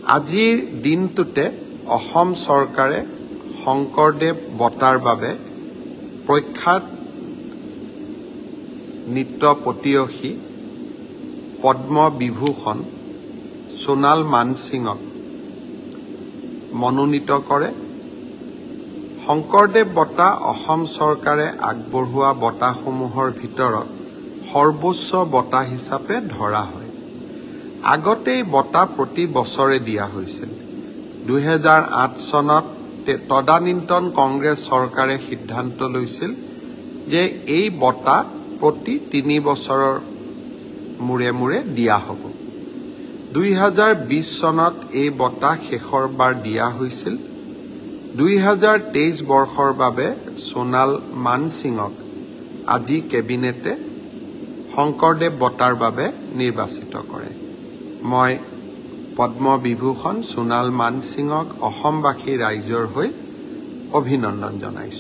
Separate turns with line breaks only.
আজিৰ দিনটোতে অসম চৰকাৰে শংকৰদেৱ বঁটাৰ বাবে প্ৰখ্যাত নৃত্য পটীয়সী পদ্ম বিভূষণ সোণাল মানসিঙক মনোনীত কৰে। শংকৰদেৱ বঁটা অসম চৰকাৰে আগবঢ়োৱা বঁটাসমূহৰ ভিতৰত সৰ্বোচ্চ বঁটা হিচাপে ধৰা হয়। আগতে এই বঁটা প্ৰতি বছৰে দিয়া হৈছিল। 2008 চনত তদানীন্তন কংগ্ৰেছ চৰকাৰে সিদ্ধান্ত লৈছিল যে এই বঁটা প্ৰতি 3 বছৰৰ মূৰে মূৰে দিয়া হ'ব। 2020 চনত এই বঁটা শেষৰবাৰ দিয়া হৈছিল। 2023 বৰ্ষৰ বাবে সোণাল মানসিঙক আজি কেবিনেটে শংকৰদেৱ বঁটাৰ বাবে নিৰ্বাচিত কৰে। মই পদ্ম বিভূষণ সোণাল মানসিঙক অসমবাসী ৰাইজৰ হৈ অভিনন্দন জনাইছো।